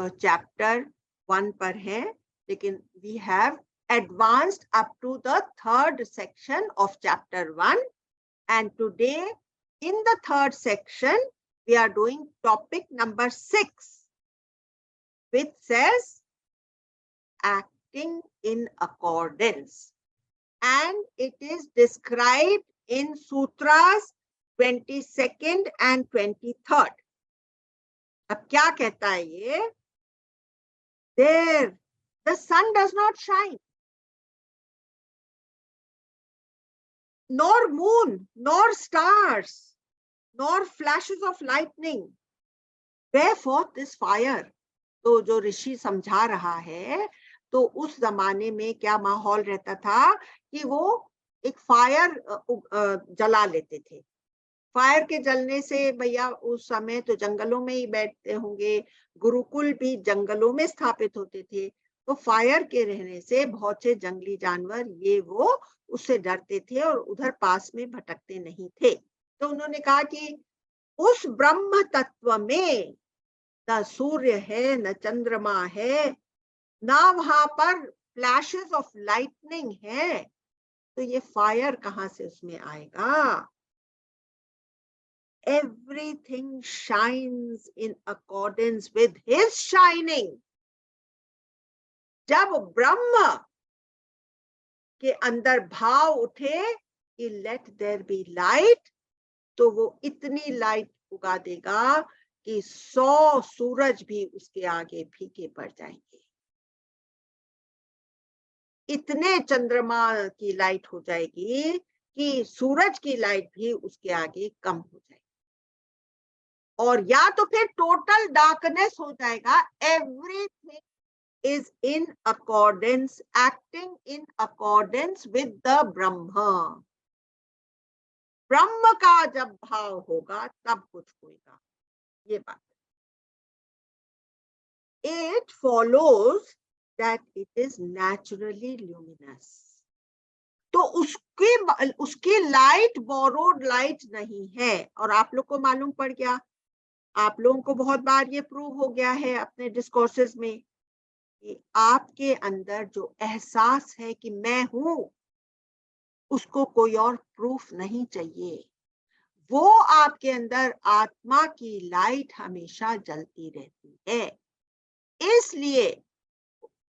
Chapter 1 पर है, लेकिन we have advanced up to the 3rd section of chapter 1, and today in the 3rd section we are doing topic number 6, which says acting in accordance, and it is described in sutras 22nd and 23rd. अब क्या कहता है ये? There the sun does not shine, nor moon, nor stars, nor flashes of lightning. Wherefore this fire? तो जो ऋषि समझा रहा है, तो उस जमाने में क्या माहौल रहता था कि वो एक फायर जला लेते थे। फायर के जलने से भैया उस समय तो जंगलों में ही बैठते होंगे, गुरुकुल भी जंगलों में स्थापित होते थे, तो फायर के रहने से बहुत से जंगली जानवर ये वो उससे डरते थे और उधर पास में भटकते नहीं थे। तो उन्होंने कहा कि उस ब्रह्म तत्व में न सूर्य है, न चंद्रमा है, ना वहां पर फ्लैशेस ऑफ लाइटनिंग है, तो ये फायर कहां से उसमें आएगा? Everything shines in accordance with his shining. जब ब्रह्म के अंदर भाव उठे कि लेट देयर बी लाइट, तो वो इतनी लाइट उगा देगा कि 100 सूरज भी उसके आगे फीके पड़ जाएंगे, इतने चंद्रमा की लाइट हो जाएगी कि सूरज की लाइट भी उसके आगे कम हो जाएगी, और या तो फिर टोटल डार्कनेस हो जाएगा। Everything is in accordance, acting in accordance with the Brahma. ब्रह्म का जब भाव होगा तब कुछ होगा, ये बात। It follows that it is naturally luminous. तो उसकी लाइट बोरोड लाइट नहीं है, और आप लोग को मालूम पड़ गया, आप लोगों को बहुत बार ये प्रूव हो गया है अपने डिस्कोर्सेस में कि आपके अंदर जो एहसास है कि मैं हूं, उसको कोई और प्रूफ नहीं चाहिए। वो आपके अंदर आत्मा की लाइट हमेशा जलती रहती है। इसलिए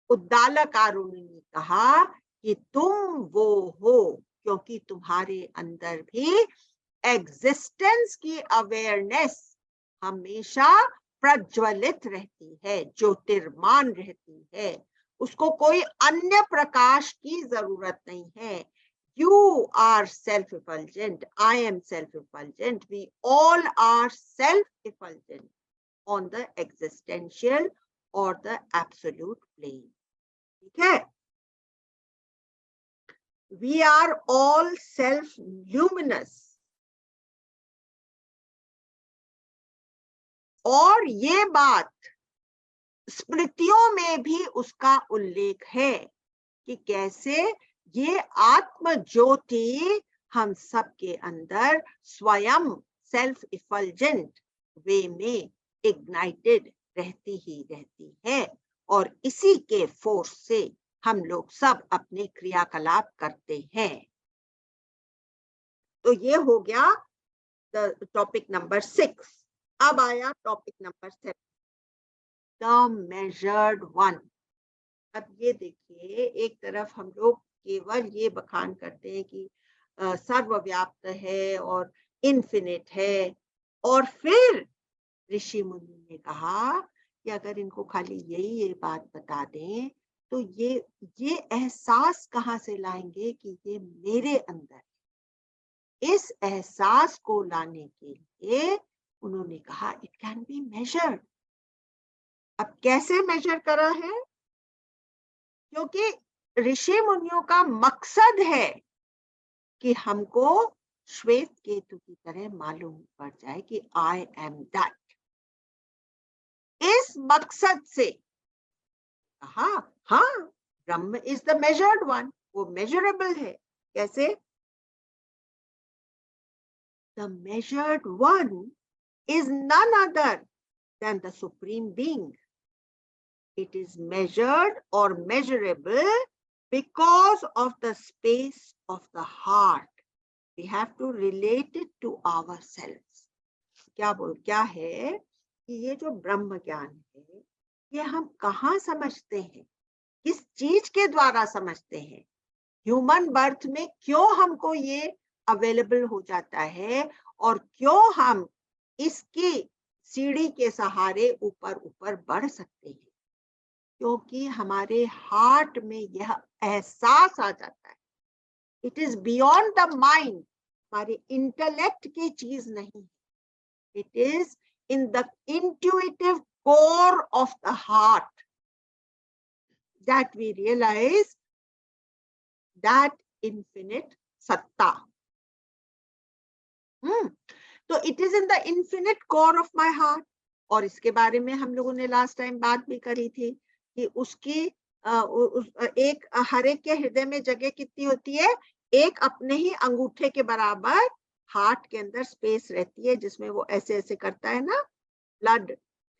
उद्दालकारुणी ने कहा कि तुम वो हो, क्योंकि तुम्हारे अंदर भी एग्जिस्टेंस की अवेयरनेस हमेशा प्रज्वलित रहती है, ज्योतिर्मान रहती है, उसको कोई अन्य प्रकाश की जरूरत नहीं है। You are self-effulgent, I am self-effulgent, we all are self-effulgent on the existential or the absolute plane. ठीक है? We are all self-luminous. और ये बात स्मृतियों में भी उसका उल्लेख है कि कैसे ये आत्म ज्योति हम सबके अंदर स्वयं सेल्फ इफल्जेंट वे में इग्नाइटेड रहती ही रहती है, और इसी के फोर्स से हम लोग सब अपने क्रियाकलाप करते हैं। तो ये हो गया टॉपिक नंबर 6। अब आया topic number 7, the measured one. अब ये देखिए, एक तरफ हम लोग केवल ये बखान करते हैं कि सर्वव्याप्त है और इन्फिनिट है, और फिर ऋषि मुनि ने कहा कि अगर इनको खाली ये बात बता दें तो ये एहसास कहाँ से लाएंगे कि ये मेरे अंदर है। इस एहसास को लाने के लिए उन्होंने कहा इट कैन बी मेजर्ड। अब कैसे मेजर करा है? क्योंकि ऋषि मुनियों का मकसद है कि हमको श्वेत केतु की तरह मालूम पड़ जाए कि आई एम दैट। इस मकसद से कहा हाँ, ब्रह्म इज द मेजर्ड वन, वो मेजरेबल है। कैसे? The measured one is none other than the supreme being. It is measured or measurable because of the space of the heart. We have to relate it to ourselves. क्या है कि ये जो ब्रह्म ज्ञान है, ये हम कहाँ समझते हैं, किस चीज के द्वारा समझते हैं, ह्यूमन बर्थ में क्यों हमको ये अवेलेबल हो जाता है और क्यों हम इसकी सीढ़ी के सहारे ऊपर ऊपर बढ़ सकते हैं, क्योंकि हमारे हार्ट में यह एहसास आ जाता है. It is beyond the mind, हमारे इंटेलेक्ट की चीज नहीं है. It is in the intuitive core of the heart that we realise that infinite सत्ता. तो it is in the infinite core of my heart. और इसके बारे में हम लोगों ने लास्ट टाइम बात भी करी थी कि उसकी एक हर एक के हृदय में जगह कितनी होती है, एक अपने ही अंगूठे के बराबर हार्ट के अंदर स्पेस रहती है, जिसमें वो ऐसे ऐसे करता है ना, ब्लड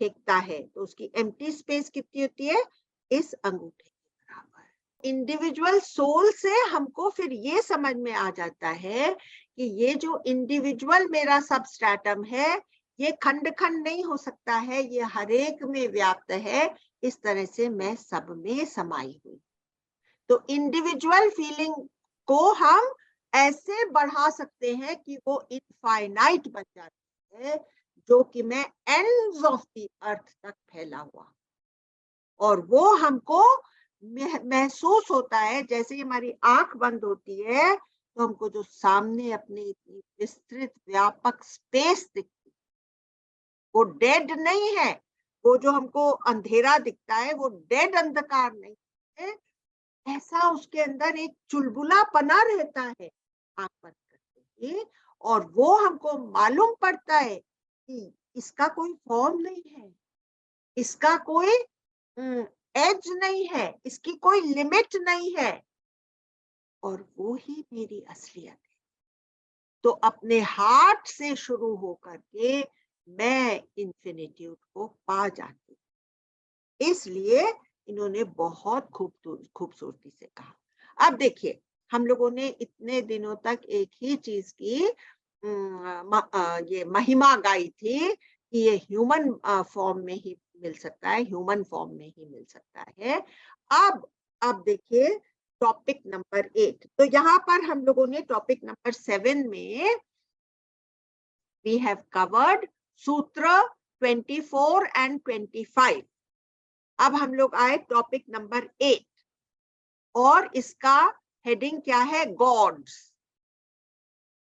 फेंकता है, तो उसकी एम्प्टी स्पेस कितनी होती है, इस अंगूठे के बराबर. इंडिविजुअल सोल से हमको फिर ये समझ में आ जाता है कि ये जो इंडिविजुअल मेरा सबस्ट्रेटम है, ये खंड खंड नहीं हो सकता है, ये हर एक में व्याप्त है. इस तरह से मैं सब में समाई हुई. तो इंडिविजुअल फीलिंग को हम ऐसे बढ़ा सकते हैं कि वो इनफाइनाइट बन जाती है, जो कि मैं एंड्स ऑफ द अर्थ तक फैला हुआ. और वो हमको महसूस होता है जैसे ही हमारी आंख बंद होती है तो हमको जो सामने अपनी इतनी विस्तृत व्यापक स्पेस दिखती, वो डेड नहीं है. वो जो हमको अंधेरा दिखता है वो डेड अंधकार नहीं है, ऐसा उसके अंदर एक चुलबुलापना रहता है आंख बंद करके ही. और वो हमको मालूम पड़ता है कि इसका कोई फॉर्म नहीं है, इसका कोई एज नहीं है, इसकी कोई लिमिट नहीं है, और वो ही मेरी असलियत है. तो अपने हार्ट से शुरू होकर के मैं इन्फिनिट्यूड को पा जाती. इसलिए इन्होंने बहुत खूबसूरती से कहा. अब देखिए, हम लोगों ने इतने दिनों तक एक ही चीज की ये महिमा गाई थी कि ये ह्यूमन फॉर्म में ही मिल सकता है, ह्यूमन फॉर्म में ही मिल सकता है. अब देखिए टॉपिक नंबर 8. तो यहाँ पर हम लोगों ने टॉपिक नंबर 7 में वी हैव कवर्ड सूत्र 24 एंड 25. अब हम लोग आए टॉपिक नंबर 8 और इसका हेडिंग क्या है, गॉड्स.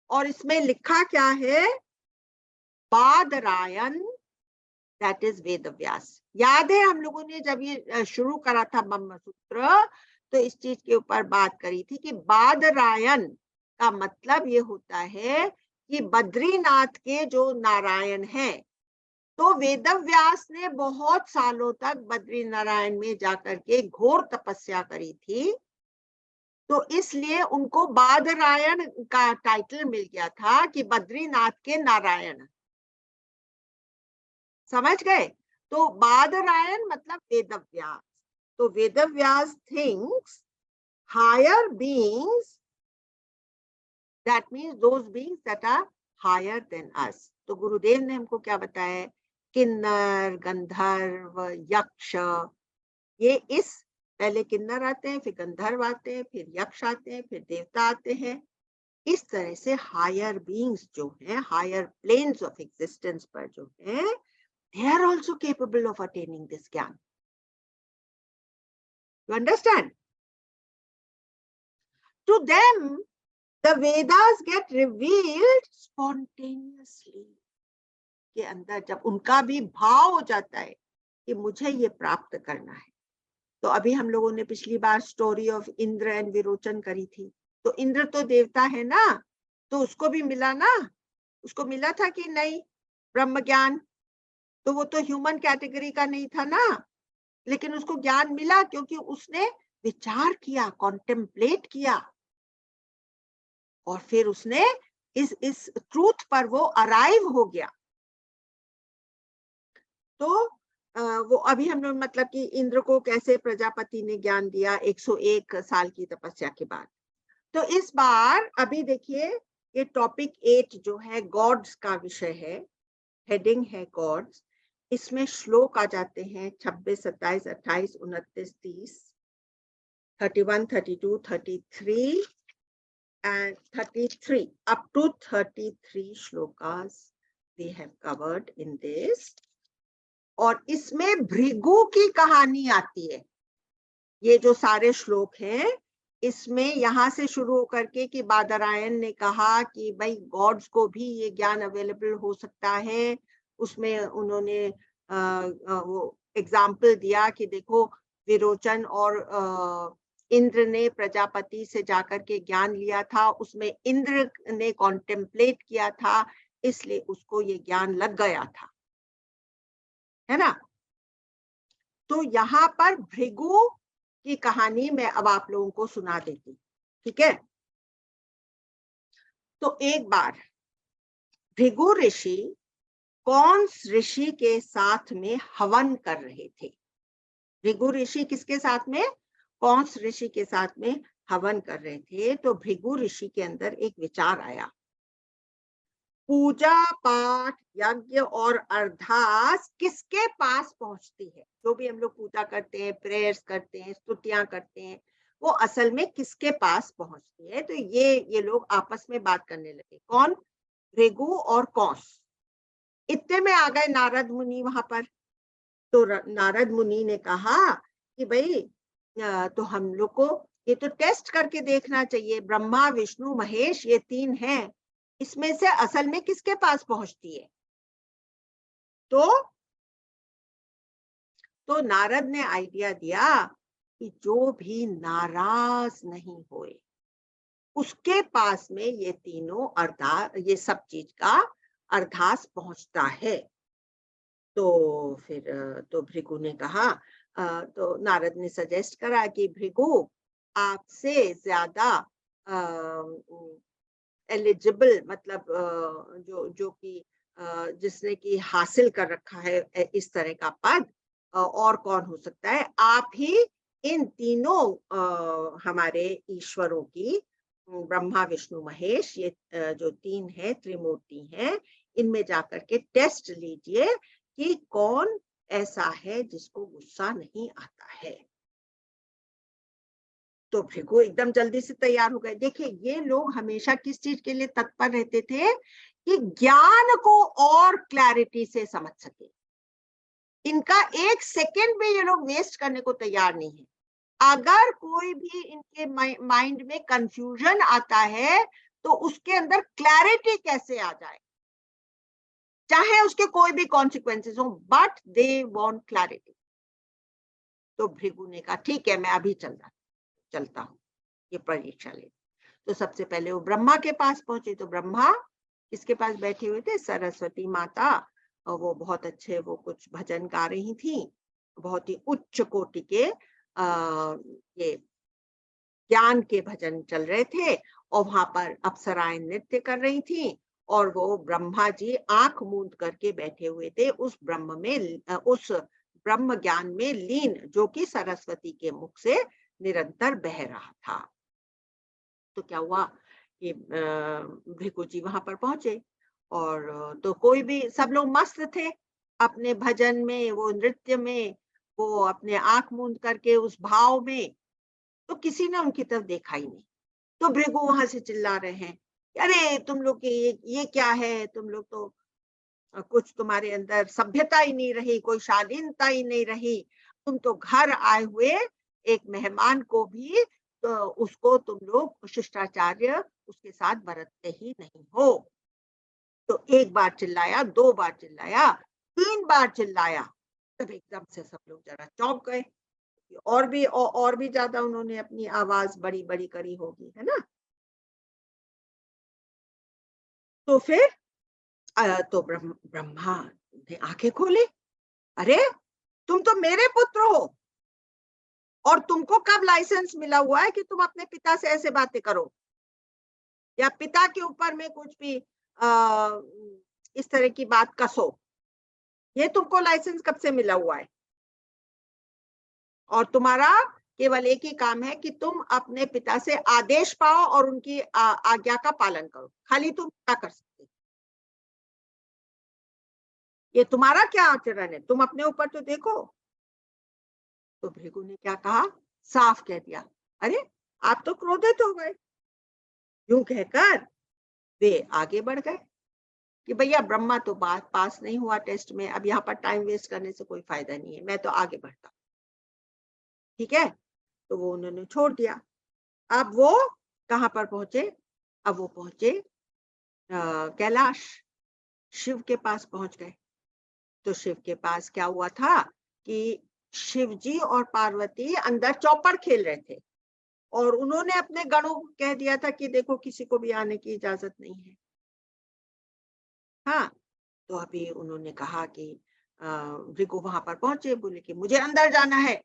और इसमें लिखा क्या है, बादरायण, दैट इज वेदव्यास. याद है हम लोगों ने जब ये शुरू करा था ब्रह्म सूत्र तो इस चीज के ऊपर बात करी थी कि बादरायण का मतलब ये होता है कि बद्रीनाथ के जो नारायण हैं, तो वेदव्यास ने बहुत सालों तक बद्री नारायण में जाकर के घोर तपस्या करी थी, तो इसलिए उनको बादरायण का टाइटल मिल गया था कि बद्रीनाथ के नारायण. समझ गए? तो बादरायण मतलब वेदव्यास. तो Vedavyasa thinks higher beings, that means those beings that are higher than us. तो गुरुदेव ने हमको क्या बताया, किन्नर, गंधर्व, यक्ष, ये इस पहले किन्नर आते हैं, फिर गंधर्व आते हैं, फिर यक्ष आते हैं, फिर देवता आते हैं. इस तरह से हायर बीइंग्स जो हैं, हायर प्लेन्स ऑफ एग्जिस्टेंस पर जो हैं, they are also capable of attaining this gyan. You understand? To them, the Vedas get revealed spontaneously. के अंदर जब उनका भी भाव हो जाता है कि मुझे ये प्राप्त करना है. तो अभी हम लोगों ने पिछली बार story of Indra and Virochan करी थी. तो इंद्र तो देवता है ना, तो उसको भी मिला ना, उसको मिला था कि नहीं ब्रह्म ज्ञान. तो वो तो ह्यूमन कैटेगरी का नहीं था ना, लेकिन उसको ज्ञान मिला क्योंकि उसने विचार किया, कॉन्टेम्पलेट किया, और फिर उसने इस ट्रूथ पर वो अराइव हो गया. तो वो अभी हम लोग मतलब कि इंद्र को कैसे प्रजापति ने ज्ञान दिया 101 साल की तपस्या के बाद। तो इस बार अभी देखिए ये टॉपिक 8 जो है गॉड्स का विषय है, हेडिंग है गॉड्स। इसमें श्लोक आ जाते हैं 26, 27, 28, 29, 30, 31, 32, 33 and 33 up to 33 shlokas they have covered in this। और इसमें भृगु की कहानी आती है। ये जो सारे श्लोक हैं इसमें यहाँ से शुरू होकर के कि बादरायण ने कहा कि भाई गॉड्स को भी ये ज्ञान अवेलेबल हो सकता है। उसमें उन्होंने वो एग्जाम्पल दिया कि देखो विरोचन और इंद्र ने प्रजापति से जाकर के ज्ञान लिया था, उसमें इंद्र ने कॉन्टेम्पलेट किया था, इसलिए उसको ये ज्ञान लग गया था, है ना। तो यहाँ पर भृगु की कहानी मैं अब आप लोगों को सुना देती, ठीक है। तो एक बार भृगु ऋषि कौंस ऋषि के साथ में हवन कर रहे थे। भृगु ऋषि किसके साथ में? कौंस ऋषि के साथ में हवन कर रहे थे। तो भृगु ऋषि के अंदर एक विचार आया, पूजा पाठ यज्ञ और अरदास किसके पास पहुंचती है? जो भी हम लोग पूजा करते हैं, प्रेयर्स करते हैं, स्तुतियां करते हैं, वो असल में किसके पास पहुंचती है? तो ये लोग आपस में बात करने लगे। कौन? भृगु और कौंस। इतने में आ गए नारद मुनि वहां पर। तो नारद मुनि ने कहा कि भाई तो हम लोग को ये तो टेस्ट करके देखना चाहिए, ब्रह्मा विष्णु महेश ये तीन हैं, इसमें से असल में किसके पास पहुंचती है? तो नारद ने आइडिया दिया कि जो भी नाराज नहीं होए उसके पास में ये तीनों अरदास, ये सब चीज का अरदास पहुंचता है। तो फिर तो भृगु ने कहा, तो नारद ने सजेस्ट करा कि भृगु आपसे ज्यादा एलिजिबल मतलब जो कि जिसने की हासिल कर रखा है इस तरह का पद, और कौन हो सकता है? आप ही इन तीनों हमारे ईश्वरों की, ब्रह्मा विष्णु महेश, ये जो तीन है त्रिमूर्ति हैं, इनमें जाकर के टेस्ट लीजिए कि कौन ऐसा है जिसको गुस्सा नहीं आता है। तो भृगु एकदम जल्दी से तैयार हो गए। देखिए ये लोग हमेशा किस चीज के लिए तत्पर रहते थे? कि ज्ञान को और क्लैरिटी से समझ सके। इनका एक सेकंड भी ये लोग वेस्ट करने को तैयार नहीं है। अगर कोई भी इनके माइंड में कंफ्यूजन आता है तो उसके अंदर क्लैरिटी कैसे आ जाए, चाहे उसके कोई भी कॉन्सिक्वेंसेस हो, बट दे वांट क्लैरिटी। तो भृगु ने कहा ठीक है मैं अभी चलता हूँ ये परीक्षा ले। तो सबसे पहले वो ब्रह्मा के पास पहुंचे। तो ब्रह्मा किसके पास बैठे हुए थे? सरस्वती माता। और वो बहुत अच्छे, वो कुछ भजन गा रही थी, बहुत ही उच्च कोटि के ये ज्ञान के भजन चल रहे थे। और वहां पर अप्सराएं नृत्य कर रही थी और वो ब्रह्मा जी आंख मूंद करके बैठे हुए थे उस ब्रह्म में, उस ब्रह्म ज्ञान में लीन, जो कि सरस्वती के मुख से निरंतर बह रहा था। तो क्या हुआ कि भृगु जी वहां पर पहुंचे और तो कोई भी, सब लोग मस्त थे अपने भजन में, वो नृत्य में, वो अपने आंख मूंद करके उस भाव में। तो किसी ने उनकी तरफ देखा ही नहीं। तो भृगु वहां से चिल्ला रहे हैं, अरे तुम लोग के ये क्या है? तुम लोग तो कुछ तुम्हारे अंदर सभ्यता ही नहीं रही, कोई शालीनता ही नहीं रही। तुम तो घर आए हुए एक मेहमान को भी तो उसको तुम लोग शिष्टाचार्य उसके साथ बरतते ही नहीं हो। तो एक बार चिल्लाया, दो बार चिल्लाया, तीन बार चिल्लाया, तब एकदम से सब लोग जरा चौंक गए। और भी ज्यादा उन्होंने अपनी आवाज बड़ी बड़ी करी होगी, है ना। तो फिर तो ब्रह्मा ने आंखें खोले, अरे तुम तो मेरे पुत्र हो और तुमको कब लाइसेंस मिला हुआ है कि तुम अपने पिता से ऐसे बातें करो या पिता के ऊपर में कुछ भी इस तरह की बात कसो? ये तुमको लाइसेंस कब से मिला हुआ है? और तुम्हारा केवल एक ही काम है कि तुम अपने पिता से आदेश पाओ और उनकी आज्ञा का पालन करो। खाली तुम क्या कर सकते हो? ये तुम्हारा क्या आचरण है? तुम अपने ऊपर तो देखो। तो भृगु ने क्या कहा? साफ कह दिया, अरे आप तो क्रोधित हो गए। यूं कहकर वे आगे बढ़ गए कि भैया ब्रह्मा तो बात पास नहीं हुआ टेस्ट में, अब यहाँ पर टाइम वेस्ट करने से कोई फायदा नहीं है, मैं तो आगे बढ़ता हूँ। ठीक है, तो वो उन्होंने छोड़ दिया। अब वो कहाँ पर पहुंचे? अब वो पहुंचे कैलाश, शिव के पास पहुंच गए। तो शिव के पास क्या हुआ था कि शिव जी और पार्वती अंदर चौपड़ खेल रहे थे और उन्होंने अपने गणों को कह दिया था कि देखो किसी को भी आने की इजाजत नहीं है। हाँ, तो अभी उन्होंने कहा कि भृगु वहां पर पहुंचे, बोले कि मुझे अंदर जाना है।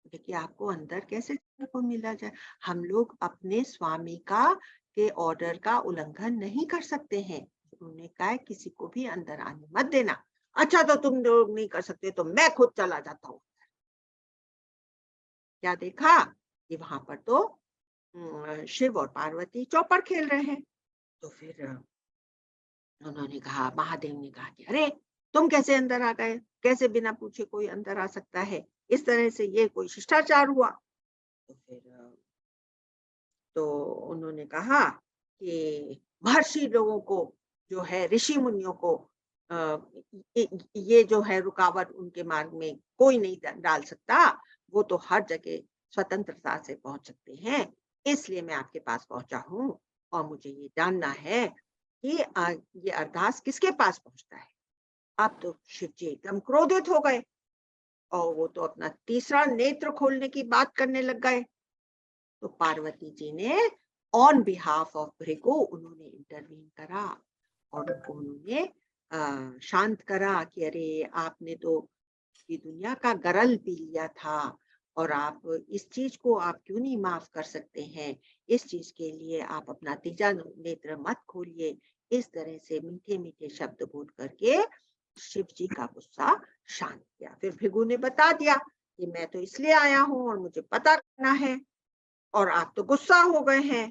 देखिए आपको अंदर कैसे जाने को मिला जाए? हम लोग अपने स्वामी का के ऑर्डर का उल्लंघन नहीं कर सकते हैं। उन्होंने कहा किसी को भी अंदर आने मत देना। अच्छा तो तुम लोग नहीं कर सकते तो मैं खुद चला जाता हूँ। क्या देखा कि वहां पर तो शिव और पार्वती चौपड़ खेल रहे हैं। तो फिर उन्होंने कहा, महादेव ने कहा कि अरे तुम कैसे अंदर आ गए? कैसे बिना पूछे कोई अंदर आ सकता है? इस तरह से ये कोई शिष्टाचार हुआ? तो फिर तो उन्होंने कहा कि महर्षि लोगों को जो है, ऋषि मुनियों को ये जो है रुकावट उनके मार्ग में कोई नहीं डाल सकता। वो तो हर जगह स्वतंत्रता से पहुंच सकते हैं। इसलिए मैं आपके पास पहुंचा हूँ और मुझे ये जानना है कि ये अरदास किसके पास पहुंचता है। अब तो शिव जी एकदम क्रोधित हो गए और वो तो अपना तीसरा नेत्र खोलने की बात करने लग गए। तो पार्वती जी ने ऑन बिहाफ ऑफ भृगु उन्होंने इंटरवीन करा और उनको उन्होंने शांत करा कि अरे आपने तो ये दुनिया का गरल पी लिया था और आप इस चीज को आप क्यों नहीं माफ कर सकते हैं? इस चीज के लिए आप अपना तीजा नेत्र मत खोलिए। इस तरह से मीठे मीठे शब्द बोल करके शिव जी का गुस्सा शांत किया। फिर भृगु ने बता दिया कि मैं तो इसलिए आया हूं और मुझे पता करना है और आप तो गुस्सा हो गए हैं।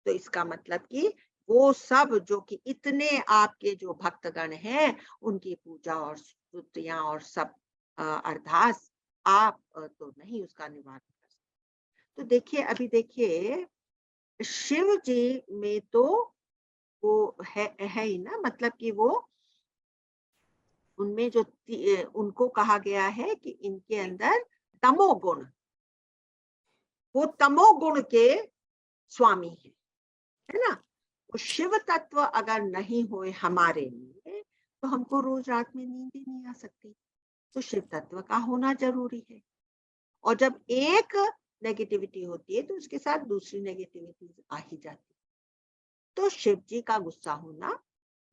तो इसका मतलब कि वो सब जो कि इतने आपके जो भक्तगण हैं उनकी पूजा और स्तुतियां और सब अरदास आप तो नहीं उसका निवारण कर सकते। तो देखिए अभी देखिए शिव जी में तो वो है ही ना, मतलब कि वो उनमें जो उनको कहा गया है कि इनके अंदर तमोगुण, वो तमोगुण के स्वामी है ना। वो शिव तत्व अगर नहीं होए हमारे लिए तो हमको रोज रात में नींद ही नहीं आ सकती। तो शिव तत्व का होना जरूरी है। और जब एक नेगेटिविटी होती है तो उसके साथ दूसरी नेगेटिविटी आ ही जाती है। तो शिव जी का गुस्सा होना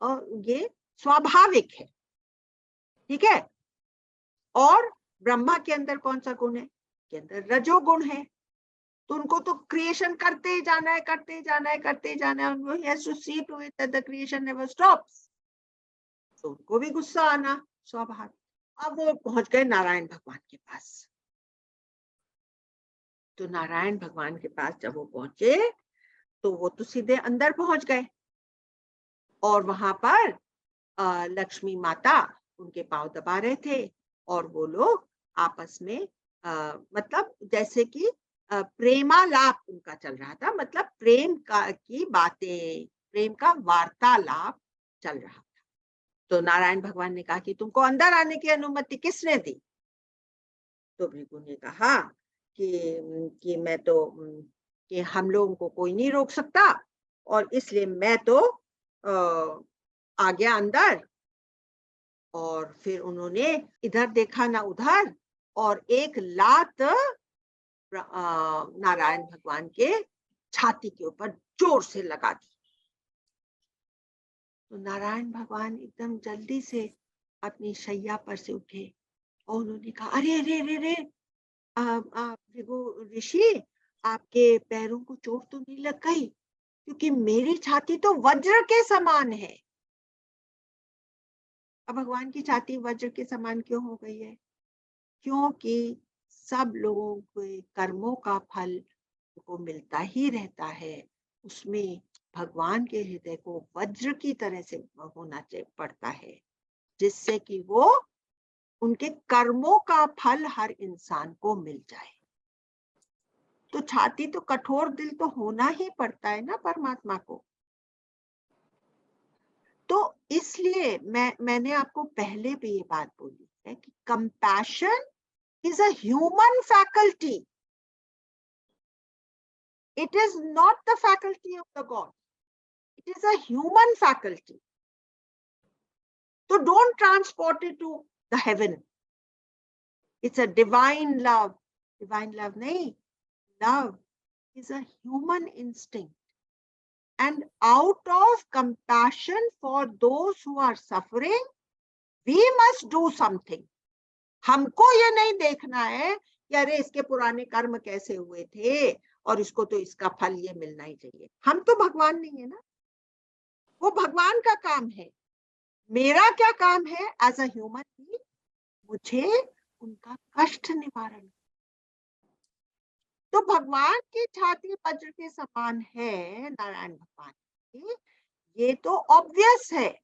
और ये स्वाभाविक है। ठीक है। और ब्रह्मा के अंदर कौन सा गुण है? के अंदर रजोगुण है। तो उनको तो क्रिएशन करते ही जाना है, करते ही जाना है, करते ही जाना है। उनको he has to see to it that the creation never stops। तो उनको भी गुस्सा आना स्वाभाविक। अब वो पहुंच गए नारायण भगवान के पास। तो नारायण भगवान के पास जब वो पहुंचे तो वो तो सीधे अंदर पहुंच गए और वहां पर लक्ष्मी माता उनके पांव दबा रहे थे और वो लोग आपस में मतलब जैसे कि प्रेमालाप उनका चल रहा था, मतलब प्रेम का की बातें, प्रेम का वार्तालाप चल रहा था। तो नारायण भगवान ने कहा कि तुमको अंदर आने की अनुमति किसने दी? तो भृगु ने कहा कि मैं तो कि हम लोगों को कोई नहीं रोक सकता और इसलिए मैं तो आ गया अंदर। और फिर उन्होंने इधर देखा ना उधर और एक लात नारायण भगवान के छाती के ऊपर जोर से लगा दी। तो नारायण भगवान एकदम जल्दी से अपनी शैया पर से उठे और उन्होंने कहा, अरे अरे अरे अरे भृगु ऋषि, आपके पैरों को चोट तो नहीं लग गई? क्योंकि मेरी छाती तो वज्र के समान है। अब भगवान की छाती वज्र के समान क्यों हो गई है? क्योंकि सब लोगों के कर्मों का फल को मिलता ही रहता है। उसमें भगवान के हृदय को वज्र की तरह से होना पड़ता है, जिससे कि वो उनके कर्मों का फल हर इंसान को मिल जाए। तो छाती तो कठोर दिल तो होना ही पड़ता है ना परमात्मा को। तो इसलिए मैंने आपको पहले भी ये बात बोली है कि compassion is a human faculty, it is not the faculty of the God, it is a human faculty. So don't transport it to the heaven. It's a divine love. Divine love nahi, love is a human instinct, and out of compassion for those who are suffering we must do something. हमको ये नहीं देखना है कि अरे इसके पुराने कर्म कैसे हुए थे और इसको तो इसका फल ये मिलना ही चाहिए। हम तो भगवान नहीं है ना, वो भगवान का काम है। मेरा क्या काम है एज अ ह्यूमन बीइंग? मुझे उनका कष्ट निवारण। तो भगवान की छाती वज्र के समान है नारायण भगवान की, ये तो ऑब्वियस है।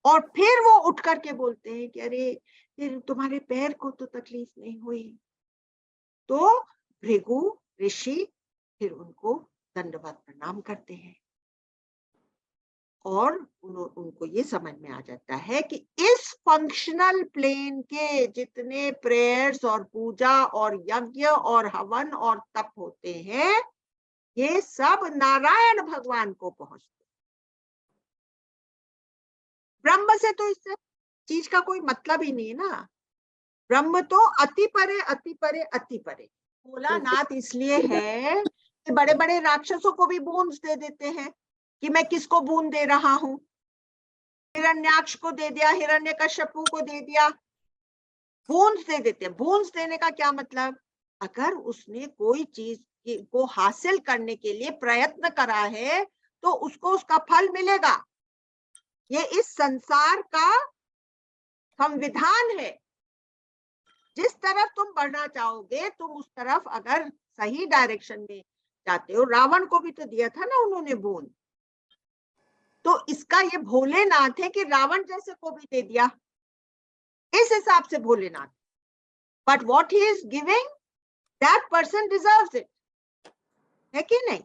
और फिर वो उठ करके बोलते हैं कि अरे फिर तुम्हारे पैर को तो तकलीफ नहीं हुई। तो भृगु ऋषि फिर उनको दंडवत प्रणाम करते हैं और उनको ये समझ में आ जाता है कि इस फंक्शनल प्लेन के जितने प्रेयर्स और पूजा और यज्ञ और हवन और तप होते हैं, ये सब नारायण भगवान को पहुंचते। ब्रह्म से तो इस चीज का कोई मतलब ही नहीं है ना। ब्रह्म तो अति परे अति परे अति परे। भोलानाथ इसलिए है कि बड़े बड़े राक्षसों को भी बूंद दे देते हैं कि मैं किसको बूंद दे रहा हूं। हिरण्याक्ष को दे दिया, हिरण्यकश्यपु को दे दिया, बूंद दे देते हैं। बूंद देने का क्या मतलब? अगर उसने कोई चीज को हासिल करने के लिए प्रयत्न करा है तो उसको उसका फल मिलेगा। ये इस संसार का संविधान है। जिस तरफ तुम बढ़ना चाहोगे तुम उस तरफ अगर सही डायरेक्शन में जाते हो। रावण को भी तो दिया था ना उन्होंने बूंद। तो इसका ये भोलेनाथ है कि रावण जैसे को भी दे दिया, इस हिसाब से Bholenath. But what he is giving that person deserves it, है कि नहीं?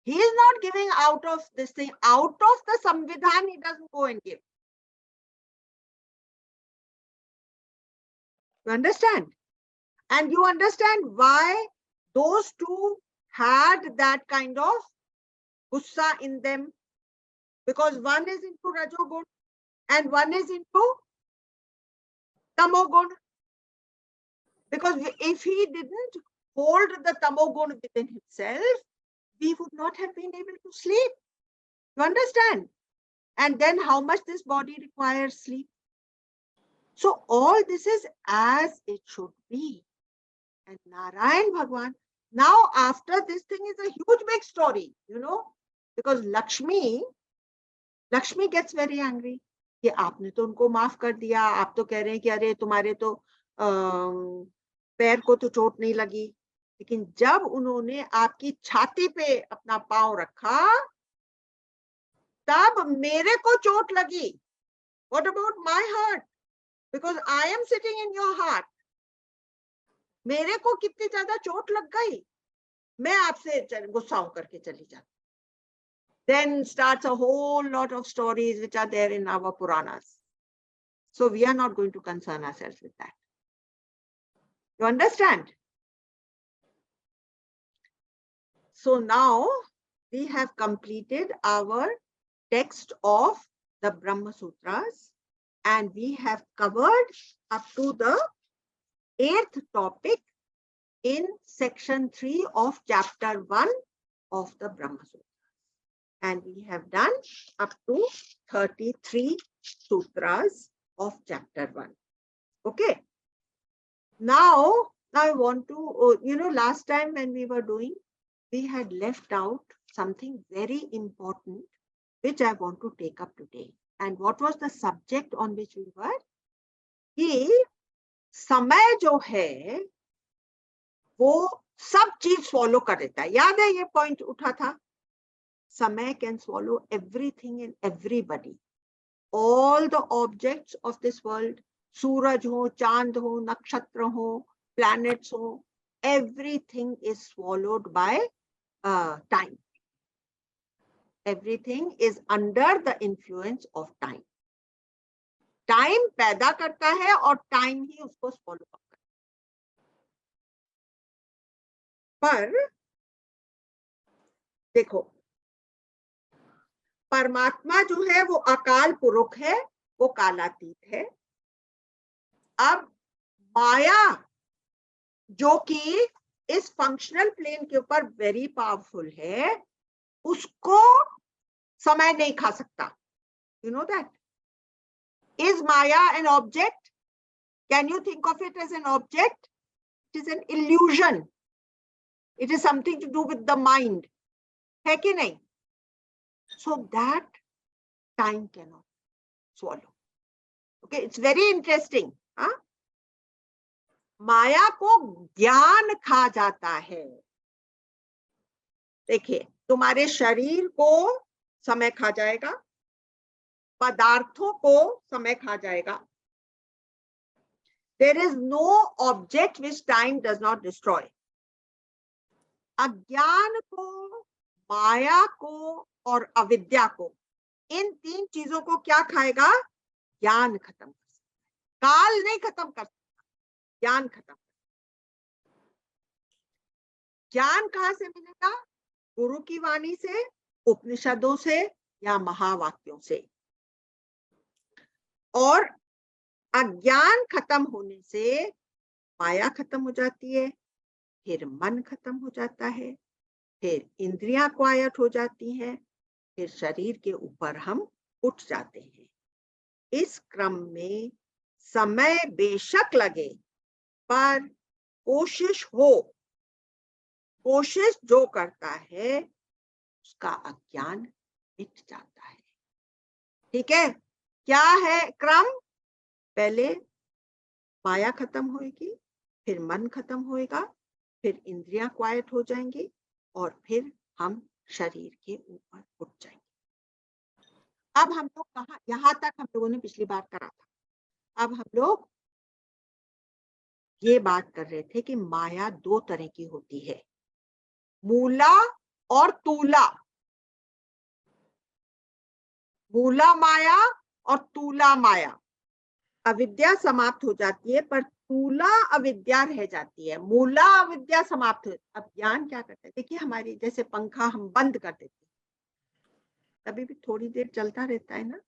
He is not giving out of this thing, out of the संविधान he doesn't go and give. You understand? And you understand why those two had that kind of gussa in them, because one is into rajogun and one is into tamogun. Because if he didn't hold the tamogun within himself, we would not have been able to sleep. You understand? And then how much this body requires sleep. So all this is as it should be. And Narayan Bhagwan, now after this thing is a huge big story, you know, because Lakshmi gets very angry कि आपने तो उनको माफ कर दिया, आप तो कह रहे हैं कि अरे तुम्हारे तो पैर को तो चोट नहीं लगी, लेकिन जब उन्होंने आपकी छाती पे अपना पांव रखा तब मेरे को चोट लगी। What about my heart? Because I am sitting in your heart. मेरे को कितनी ज्यादा चोट लग गई, मैं आपसे गुस्सा करके चली जाती। Then starts a whole lot of stories which are there in our Puranas. So we are not going to concern ourselves with that. You understand? So now we have completed our text of the Brahma Sutras and we have covered up to the 8th topic in section 3 of chapter 1 of the Brahma Sutras. And we have done up to 33 sutras of chapter 1. Okay. Now I want to, last time when we were doing, we had left out something very important, which I want to take up today. And what was the subject on which we were? कि समय जो है वो सब चीज swallow कर देता है. याद है ये point उठा था? समय can swallow everything and everybody. All the objects of this world, सूरज हो, चांद हो, नक्षत्र हो, planets हो, everything is swallowed by time. Everything is under the influence of time. Time पैदा करता है और time ही उसको swallow करता है. पर देखो, परमात्मा जो है वो अकाल पुरुष है, वो कालातीत है. अब माया जो कि इस फंक्शनल प्लेन के ऊपर वेरी पावरफुल है, उसको समय नहीं खा सकता. You know that? Is Maya an object? Can you think of it as an object? It is an illusion. It is something to do with the mind. है कि नहीं? So that time cannot swallow. Okay, it's very interesting. हाँ? माया को ज्ञान खा जाता है. देखिए, तुम्हारे शरीर को समय खा जाएगा, पदार्थों को समय खा जाएगा. There is no object which time does not destroy. अज्ञान को, माया को और अविद्या को, इन तीन चीजों को क्या खाएगा? ज्ञान खत्म कर सकता है. काल नहीं खत्म कर सकता, ज्ञान खत्म. ज्ञान कहां से मिलेगा? गुरु की वाणी से, उपनिषदों से या महावाक्यों से. और अज्ञान खत्म होने से माया खत्म हो जाती है, फिर मन खत्म हो जाता है, फिर इंद्रियां क्वाइट हो जाती हैं, फिर शरीर के ऊपर हम उठ जाते हैं. इस क्रम में समय बेशक लगे, पर कोशिश जो करता है उसका अज्ञान मिट जाता है. ठीक है? क्या है क्रम? पहले माया खत्म होगी, फिर मन खत्म होएगा, फिर इंद्रियां क्वाइट हो जाएंगी और फिर हम शरीर के ऊपर उठ जाएंगे. अब हम लोग कहाँ, यहां तक हम लोगों ने पिछली बार करा था. अब हम लोग ये बात कर रहे थे कि माया दो तरह की होती है, मूला और तूला. मूला माया और तूला माया. अविद्या समाप्त हो जाती है पर तूला अविद्या रह जाती है. मूला अविद्या समाप्त हो. अब ज्ञान क्या करता है? देखिए, हमारी जैसे पंखा हम बंद कर देते हैं, कभी भी थोड़ी देर चलता रहता है ना,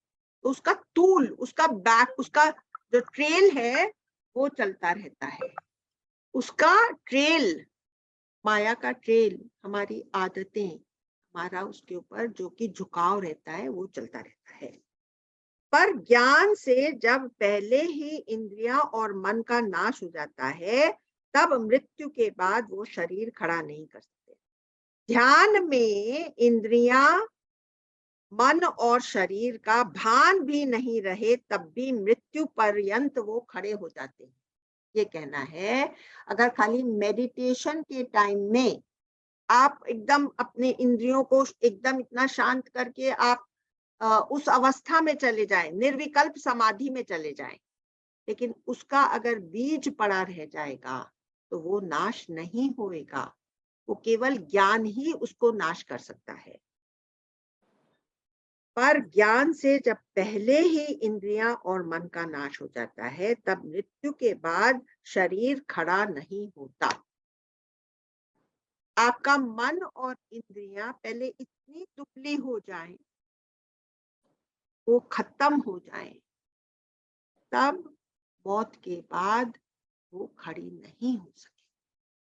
तो उसका तूल, उसका बैक, उसका जो ट्रेल है वो चलता रहता है. उसका ट्रेल, माया का ट्रेल, हमारी आदतें, हमारा उसके ऊपर जो कि झुकाव रहता है वो चलता रहता है. पर ज्ञान से जब पहले ही इंद्रियां और मन का नाश हो जाता है, तब मृत्यु के बाद वो शरीर खड़ा नहीं कर सकते. ध्यान में इंद्रियां, मन और शरीर का भान भी नहीं रहे, तब भी मृत्यु पर्यंत वो खड़े हो जाते हैं. ये कहना है, अगर खाली मेडिटेशन के टाइम में आप एकदम अपने इंद्रियों को एकदम इतना शांत करके आप उस अवस्था में चले जाएं, निर्विकल्प समाधि में चले जाएं, लेकिन उसका अगर बीज पड़ा रह जाएगा तो वो नाश नहीं होएगा. वो केवल ज्ञान ही उसको नाश कर सकता है. पर ज्ञान से जब पहले ही इंद्रियां और मन का नाश हो जाता है, तब मृत्यु के बाद शरीर खड़ा नहीं होता. आपका मन और इंद्रियां पहले इतनी दुबली हो जाएं, वो खत्म हो जाएं, तब मौत के बाद वो खड़ी नहीं हो सके,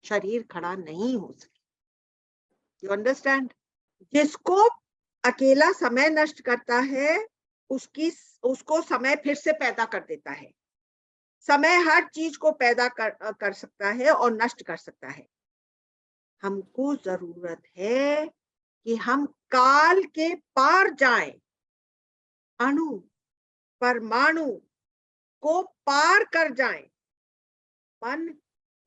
शरीर खड़ा नहीं हो सके. You understand? जिसको अकेला समय नष्ट करता है, उसको समय फिर से पैदा कर देता है. समय हर चीज को पैदा कर सकता है और नष्ट कर सकता है. हमको जरूरत है कि हम काल के पार जाएं, अणु परमाणु को पार कर जाएं, मन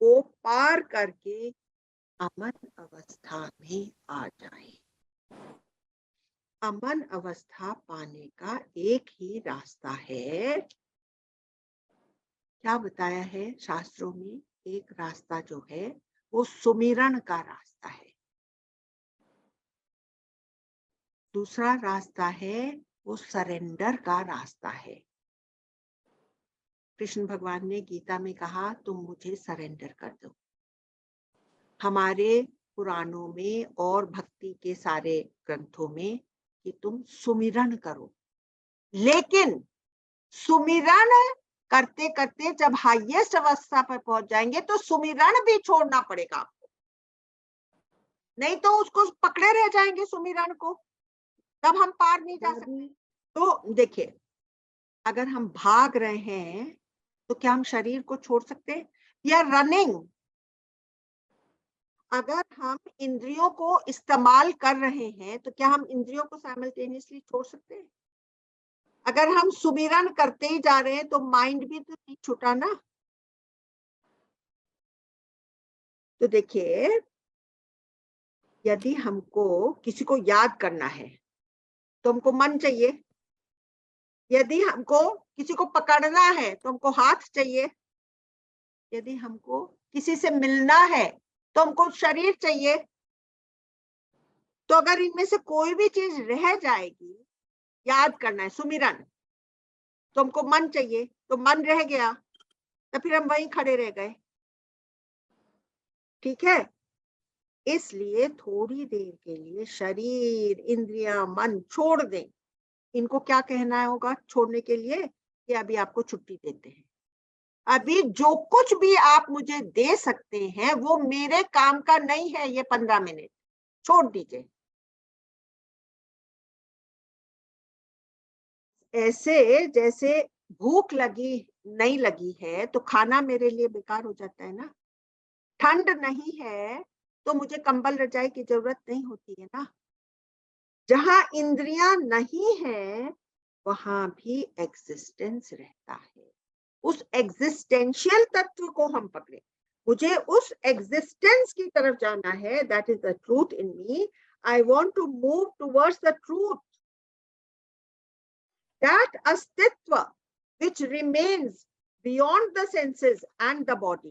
को पार करके अमन अवस्था में आ जाएं। अमन अवस्था पाने का एक ही रास्ता है, क्या बताया है शास्त्रों में? एक रास्ता जो है वो सुमिरन का रास्ता है, दूसरा रास्ता है वो सरेंडर का रास्ता है। कृष्ण भगवान ने गीता में कहा तुम मुझे सरेंडर कर दो। हमारे पुराणों में और भक्ति के सारे ग्रंथों में कि तुम सुमिरन करो, लेकिन सुमिरन करते करते जब हाईएस्ट अवस्था पर पहुंच जाएंगे तो सुमिरन भी छोड़ना पड़ेगा आपको, नहीं तो उसको पकड़े रह जाएंगे सुमिरन को, तब हम पार नहीं जा सकते। तो देखिए, अगर हम भाग रहे हैं तो क्या हम शरीर को छोड़ सकते हैं? या रनिंग, अगर हम इंद्रियों को इस्तेमाल कर रहे हैं तो क्या हम इंद्रियों को साइमल्टेनियसली छोड़ सकते हैं? अगर हम सुमिरन करते ही जा रहे हैं तो माइंड भी तो नहीं छूटा ना। तो देखिए, यदि हमको किसी को याद करना है तो हमको मन चाहिए, यदि हमको किसी को पकड़ना है तो हमको हाथ चाहिए, यदि हमको किसी से मिलना है तो हमको शरीर चाहिए। तो अगर इनमें से कोई भी चीज रह जाएगी, याद करना है सुमिरन, तो हमको मन चाहिए, तो मन रह गया तो फिर हम वहीं खड़े रह गए। ठीक है, इसलिए थोड़ी देर के लिए शरीर इंद्रियां मन छोड़ दें। इनको क्या कहना होगा छोड़ने के लिए? कि अभी आपको छुट्टी देते हैं, अभी जो कुछ भी आप मुझे दे सकते हैं वो मेरे काम का नहीं है, ये 15 मिनट छोड़ दीजिए। ऐसे जैसे भूख लगी नहीं लगी है तो खाना मेरे लिए बेकार हो जाता है ना, ठंड नहीं है तो मुझे कंबल रजाई की जरूरत नहीं होती है ना। जहां इंद्रियां नहीं है वहां भी एग्जिस्टेंस रहता है, उस एग्जिस्टेंशियल तत्व को हम पकड़े। मुझे उस एग्जिस्टेंस की तरफ जाना है, that is the truth in me. I want to move towards the truth, that astitva which remains beyond the senses and the body.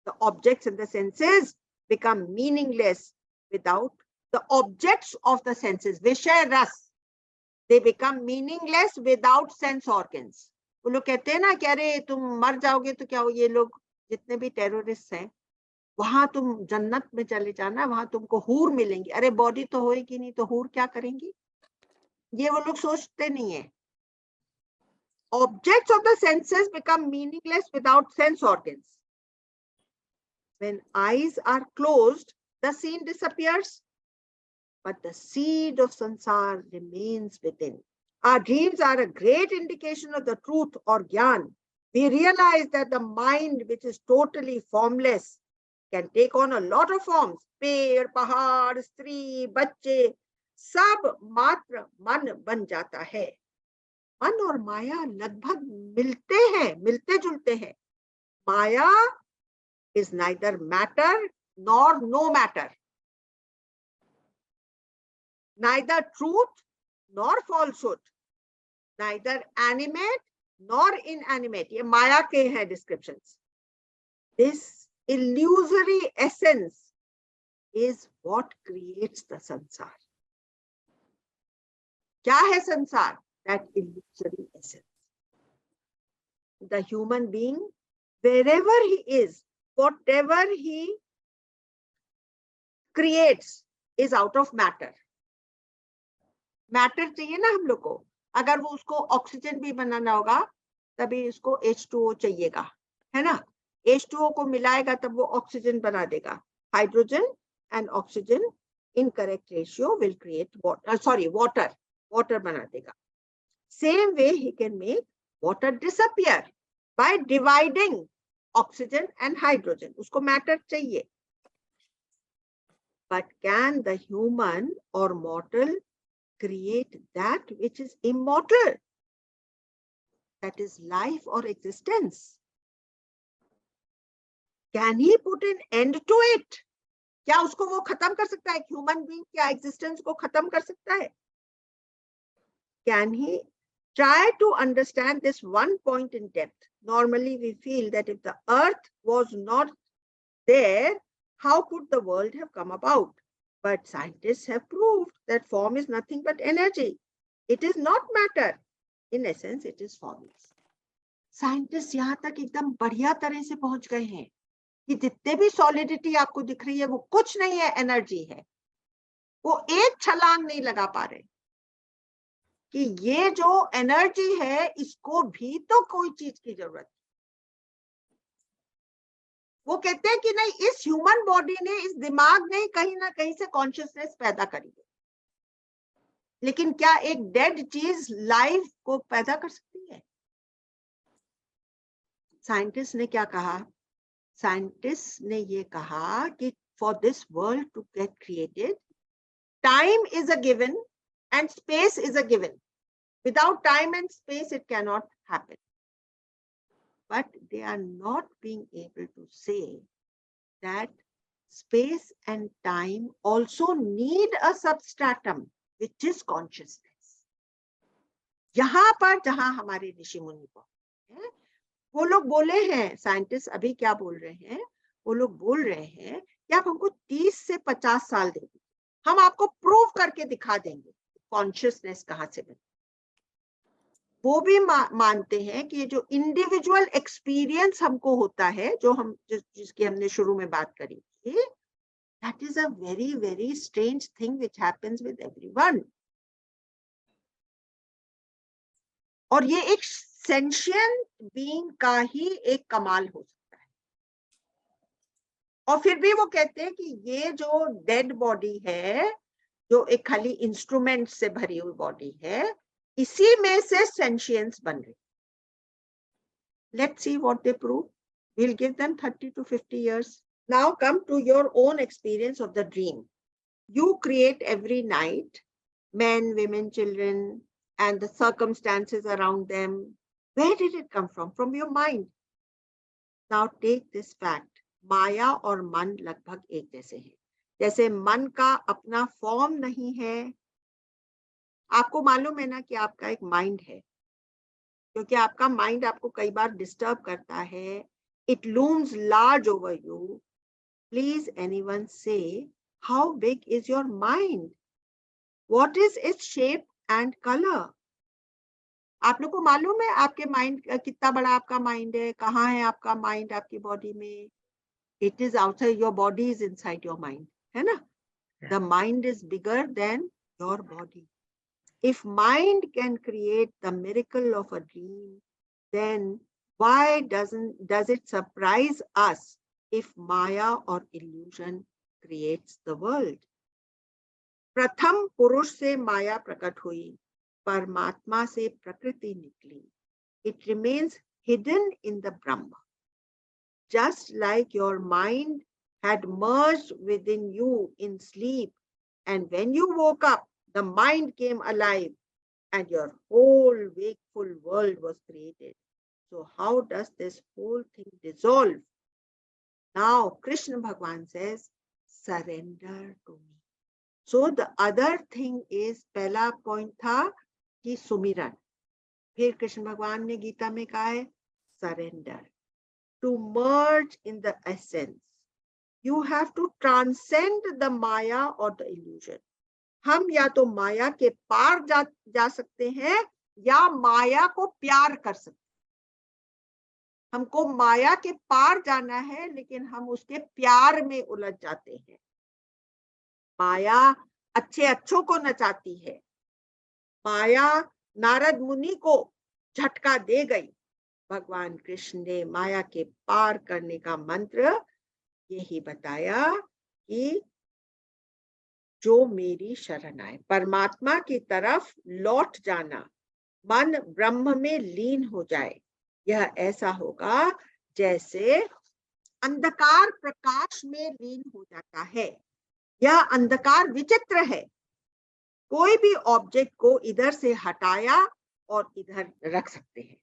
The objects in the senses become meaningless without the objects of the senses. Vishaya ras, they become meaningless without sense organs. वो लोग कहते हैं ना कि अरे तुम मर जाओगे तो क्या हो, ये लोग जितने भी टेररिस्ट हैं वहां तुम जन्नत में चले जाना, वहां तुमको हूर मिलेंगी। अरे बॉडी तो होएगी नहीं तो हूर क्या करेंगी? ये वो लोग सोचते नहीं है। Objects of the senses become meaningless without sense organs. When eyes are closed, the scene disappears, but the seed of sansar remains within. Our dreams are a great indication of the truth or gyan. We realize that the mind, which is totally formless, can take on a lot of forms. पेड़, पहाड़, स्त्री, बच्चे, सब मात्र मन बन जाता है। मन और माया लगभग मिलते हैं, मिलते जुलते हैं। माया is neither matter nor no matter, neither truth nor falsehood, neither animate nor inanimate. ये माया के हैं descriptions. This illusory essence is what creates the sansar. क्या है संसार? That illusory essence. The human being, wherever he is, whatever he creates is out of matter. Matter चाहिए ना हम लोग को, अगर वो उसको ऑक्सीजन भी बनाना होगा तभी उसको H2O चाहिएगा, है ना? H2O को मिलाएगा तब वो ऑक्सीजन बना देगा। Hydrogen and oxygen in correct ratio will create water, water बना देगा। Same way he can make water disappear by dividing oxygen and hydrogen. उसको मैटर चाहिए। but can the human or mortal create that which is immortal, that is life or existence? Can he put an end to it? क्या उसको वो खत्म कर सकता है? Human being क्या एग्जिस्टेंस को खत्म कर सकता है? Can he try to understand this one point in depth? Normally we feel that if the earth was not there, how could the world have come about? But scientists have proved that form is nothing but energy. It is not matter. In essence, it is formless. Scientists यहाँ तक एकदम बढ़िया तरह से पहुंच गए हैं कि जितने भी सॉलिडिटी आपको दिख रही है वो कुछ नहीं है, एनर्जी है. वो एक छलांग नहीं लगा पा रहे कि ये जो एनर्जी है इसको भी तो कोई चीज की जरूरत. वो कहते हैं कि नहीं, इस ह्यूमन बॉडी ने, इस दिमाग ने कहीं ना कहीं से कॉन्शियसनेस पैदा करी है, लेकिन क्या एक डेड चीज लाइफ को पैदा कर सकती है? साइंटिस्ट ने क्या कहा? साइंटिस्ट ने ये कहा कि for this world to get created, time is a given and space is a given. Without time and space, it cannot happen. But they are not being able to say that space and time also need a substratum, which is consciousness. यहाँ पर जहां हमारे ऋषि मुनि हैं, वो लोग बोले हैं, साइंटिस्ट अभी क्या बोल रहे हैं? वो लोग बोल रहे हैं कि आप हमको 30 से 50 साल दे दीजिए, हम आपको प्रूव करके दिखा देंगे कॉन्शियसनेस कहाँ से बनी. वो भी मानते हैं कि ये जो इंडिविजुअल एक्सपीरियंस हमको होता है, जो हम जिसकी हमने शुरू में बात करी थी, that is a very very strange thing which happens with everyone. और ये एक सेंशियंट बीइंग का ही एक कमाल हो सकता है. और फिर भी वो कहते हैं कि ये जो डेड बॉडी है, जो एक खाली इंस्ट्रूमेंट से भरी हुई बॉडी है, इसी में से सेंशियंस बन रही. Let's see what they prove. We'll give them 30 to 50 years. Now come to your own experience of the dream. You create every night men, women, children, and the circumstances around them. Where did it come from? From your mind. Now take this fact. माया और मन लगभग एक जैसे हैं. जैसे मन का अपना फॉर्म नहीं है. आपको मालूम है ना कि आपका एक माइंड है, क्योंकि आपका माइंड आपको कई बार डिस्टर्ब करता है. It looms large over you. Please anyone say how big is your mind? What is its shape and colour? आप लोग को मालूम है आपके माइंड कितना बड़ा आपका माइंड है? कहाँ है आपका माइंड आपकी बॉडी में? It is outside your body, is inside your mind, है ना? The mind is bigger than your body. If mind can create the miracle of a dream, then why does it surprise us if Maya or illusion creates the world? प्रथम पुरुष से माया प्रकट हुई, परमात्मा से प्रकृति निकली. It remains hidden in the Brahma. Just like your mind had merged within you in sleep, and when you woke up, the mind came alive and your whole wakeful world was created. So how does this whole thing dissolve? Now Krishna Bhagwan says, surrender to me. So the other thing is, पहला point था कि सुमिरन. फिर कृष्ण भगवान ने गीता में कहा है surrender. To merge in the essence, you have to transcend the Maya or the illusion. हम या तो माया के पार जा सकते हैं या माया को प्यार कर सकते हैं. हमको माया के पार जाना है, लेकिन हम उसके प्यार में उलझ जाते हैं. माया अच्छे अच्छों को नचाती है. माया नारद मुनि को झटका दे गई. भगवान कृष्ण ने माया के पार करने का मंत्र यही बताया कि जो मेरी शरण आए, परमात्मा की तरफ लौट जाना, मन ब्रह्म में लीन हो जाए. यह ऐसा होगा जैसे अंधकार प्रकाश में लीन हो जाता है. यह अंधकार विचित्र है, कोई भी ऑब्जेक्ट को इधर से हटाया और इधर रख सकते हैं।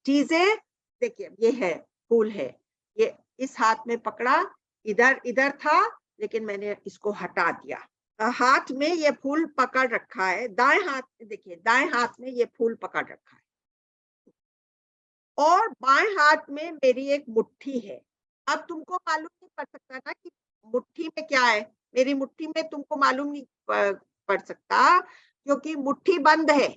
चीजें देखिए, ये है फूल है, ये इस हाथ में पकड़ा, इधर इधर था, लेकिन मैंने इसको हटा दिया। हाथ में ये फूल पकड़ रखा है, दाएं हाथ, देखिए दाएं हाथ में ये फूल पकड़ रखा है और बाएं हाथ में मेरी एक मुट्ठी है। अब तुमको मालूम नहीं पड़ सकता ना कि मुट्ठी में क्या है। मेरी मुट्ठी में तुमको मालूम नहीं पड़ सकता, क्योंकि मुट्ठी बंद है।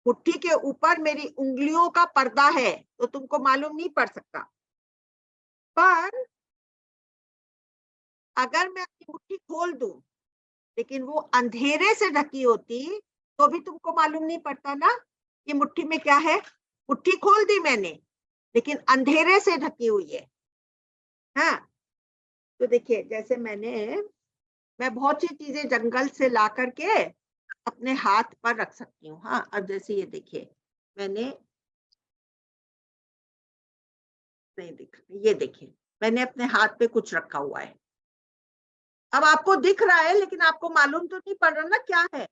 मुट्ठी के ऊपर मेरी उंगलियों का पर्दा है, तो तुमको मालूम नहीं पड़ सकता। पर अगर मैं अपनी मुट्ठी खोल दूं, लेकिन वो अंधेरे से ढकी होती, तो भी तुमको मालूम नहीं पड़ता ना कि मुट्ठी में क्या है। मुट्ठी खोल दी मैंने, लेकिन अंधेरे से ढकी हुई है। हाँ, तो देखिए, जैसे मैं बहुत सी चीजें जंगल से ला करके अपने हाथ पर रख सकती हूँ। हाँ, अब जैसे ये देखिए, मैंने, नहीं दिख, ये देखिए, मैंने अपने हाथ पे कुछ रखा हुआ है। अब आपको दिख रहा है, लेकिन आपको मालूम तो नहीं पड़ रहा ना क्या है।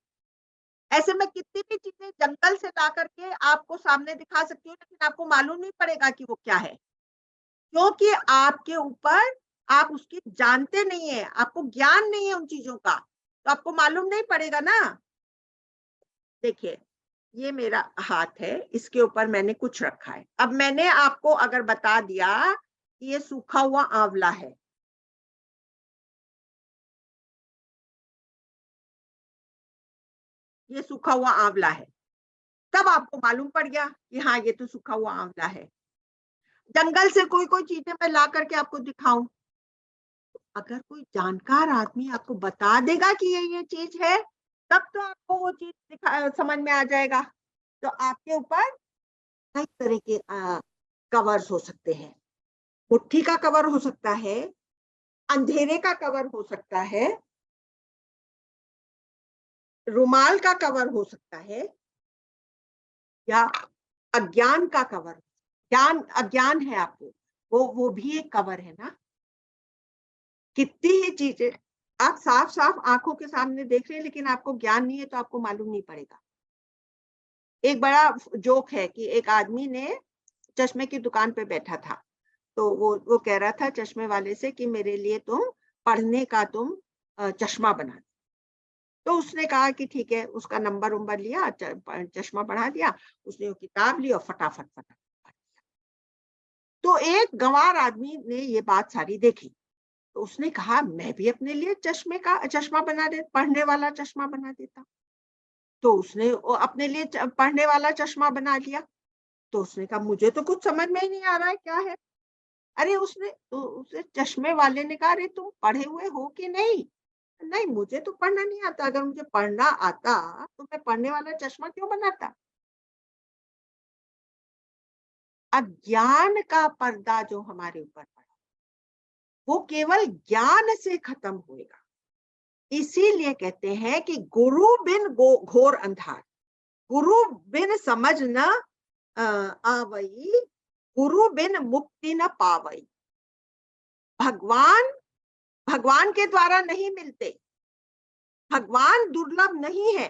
ऐसे में कितनी भी चीजें जंगल से ला करके आपको सामने दिखा सकती हूँ, लेकिन आपको मालूम नहीं पड़ेगा कि वो क्या है, क्योंकि आपके ऊपर, आप उसकी जानते नहीं है, आपको ज्ञान नहीं है उन चीजों का, तो आपको मालूम नहीं पड़ेगा ना। देखिए, ये मेरा हाथ है, इसके ऊपर मैंने कुछ रखा है। अब मैंने आपको अगर बता दिया कि ये सूखा हुआ आंवला है, ये सूखा हुआ आंवला है, तब आपको मालूम पड़ गया कि हाँ, ये तो सूखा हुआ आंवला है। जंगल से कोई कोई चीजें मैं ला करके आपको दिखाऊं, अगर कोई जानकार आदमी आपको बता देगा कि ये चीज है, तब तो आपको वो चीज समझ में आ जाएगा। तो आपके ऊपर कई तरह के कवर्स हो सकते हैं। मुट्ठी का कवर हो सकता है, अंधेरे का कवर हो सकता है, रुमाल का कवर हो सकता है, या अज्ञान का कवर। ज्ञान, अज्ञान है आपको, वो भी एक कवर है ना। कितनी ही चीजें आप साफ साफ आंखों के सामने देख रहे हैं, लेकिन आपको ज्ञान नहीं है, तो आपको मालूम नहीं पड़ेगा। एक बड़ा जोक है कि एक आदमी ने चश्मे की दुकान पे बैठा था, तो वो कह रहा था चश्मे वाले से कि मेरे लिए तुम पढ़ने का तुम चश्मा बना दो। तो उसने कहा कि ठीक है, उसका नंबर उम्बर लिया, चश्मा बढ़ा दिया, उसने वो किताब ली और फटाफट फटाफट। तो एक गंवार आदमी ने ये बात सारी देखी, तो उसने कहा मैं भी अपने लिए चश्मा बना दे, पढ़ने वाला चश्मा बना देता। तो उसने अपने लिए पढ़ने वाला चश्मा बना लिया। तो उसने कहा मुझे तो कुछ समझ में ही नहीं आ रहा है क्या है। अरे उसने तो उसे चश्मे वाले ने कहा, अरे तुम पढ़े हुए हो कि नहीं। नहीं, मुझे तो पढ़ना नहीं आता, अगर मुझे पढ़ना आता तो मैं पढ़ने वाला चश्मा क्यों बनाता। अज्ञान का पर्दा जो हमारे ऊपर पड़ा, वो केवल ज्ञान से खत्म होएगा। इसीलिए कहते हैं कि गुरु बिन घोर अंधार, गुरु बिन समझ न आवई, गुरु बिन मुक्ति न पावई। भगवान, भगवान के द्वारा नहीं मिलते, भगवान दुर्लभ नहीं है।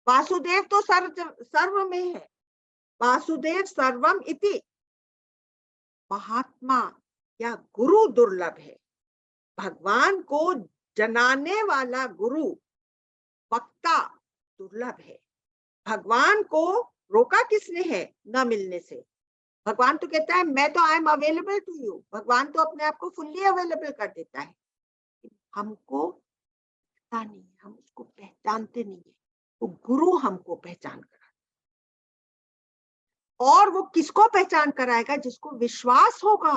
वासुदेव तो सर्व में है, वासुदेव सर्वम इति। महात्मा या गुरु दुर्लभ है। भगवान को जनाने वाला गुरु, वक्ता दुर्लभ है। भगवान को रोका किसने है न मिलने से। भगवान तो कहता है मैं तो I am available to you. भगवान तो अपने आप को फुल्ली अवेलेबल कर देता है। हमको पता नहीं, हम उसको पहचानते नहीं है। वो गुरु हमको पहचान करा, और वो किसको पहचान कराएगा, जिसको विश्वास होगा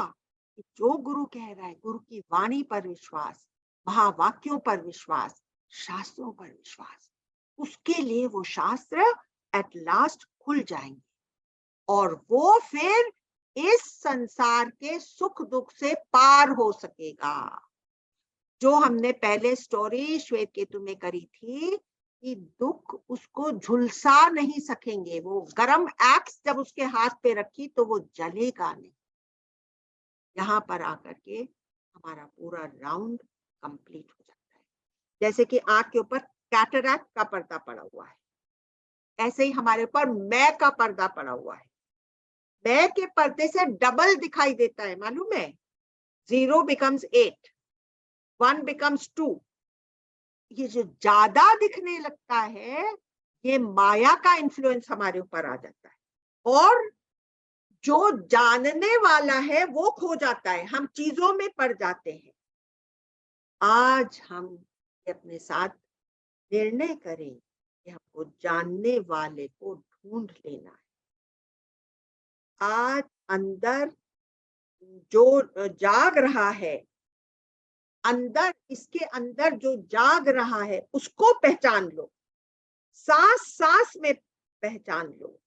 कि जो गुरु कह रहा है, गुरु की वाणी पर विश्वास, महावाक्यों पर विश्वास, शास्त्रों पर विश्वास, उसके लिए वो शास्त्र एट लास्ट खुल जाएंगे, और वो फिर इस संसार के सुख दुख से पार हो सकेगा। जो हमने पहले स्टोरी श्वेत केतु में करी थी कि दुख उसको झुलसा नहीं सकेंगे। वो गरम एक्स जब उसके हाथ पे रखी तो वो जलेगा नहीं। यहाँ पर आकर के हमारा पूरा राउंड कंप्लीट हो जाता है। जैसे कि आंख के ऊपर कैटरैक्ट का पर्दा पड़ा हुआ है, ऐसे ही हमारे ऊपर मैं का पर्दा पड़ा हुआ है। मैं के पर्दे से डबल दिखाई देता है, मालूम है? 0 becomes 8, 1 becomes 2। ये जो ज्यादा दिखने लगता है, ये माया का इन्फ्लुएंस हमारे ऊपर आ जाता है, और जो जानने वाला है वो खो जाता है, हम चीजों में पड़ जाते हैं। आज हम अपने साथ निर्णय करें कि हमको जानने वाले को ढूंढ लेना है। आज अंदर जो जाग रहा है, अंदर, इसके अंदर जो जाग रहा है उसको पहचान लो, सांस सांस में पहचान लो।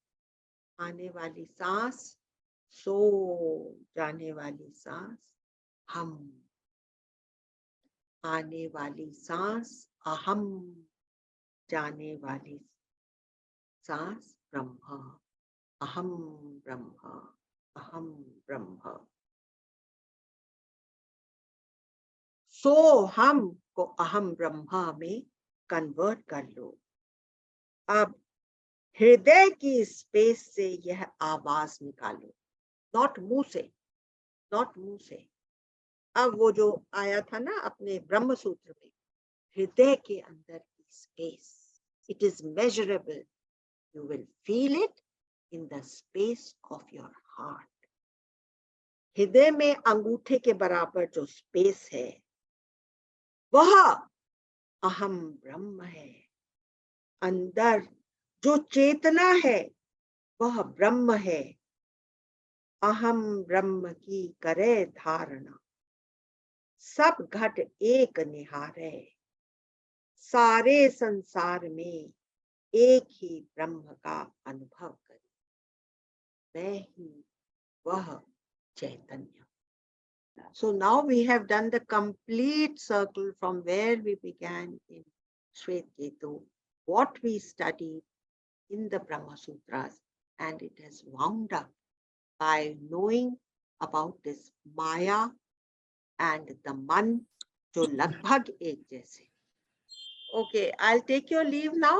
आने वाली सांस सो, जाने वाली सांस हम, आने वाली सांस अहम, जाने वाली सांस ब्रह्म। अहम ब्रह्म, अहम ब्रह्म। सो हम को अहम ब्रह्म में कन्वर्ट कर लो। अब हृदय की स्पेस से यह आवाज निकालो, नॉट मुंह से, नॉट मुंह से। अब वो जो आया था ना अपने ब्रह्म सूत्र में, हृदय के अंदर की space, it is measurable, you will feel it in the space of your heart. हृदय में अंगूठे के बराबर जो स्पेस है, वह अहम ब्रह्म है। अंदर जो चेतना है वह ब्रह्म है। अहम ब्रह्म की करे धारणा, सब घट एक निहारे, सारे संसार में एक ही ब्रह्म का अनुभव करे, मैं ही वह चैतन्य। So now we have done the complete circle from where we began in Shweta-ketu, what we studied in the Brahma Sutras, and it has wound up by knowing about this Maya and the Man, जो लगभग एक जैसे। Okay, I'll take your leave now.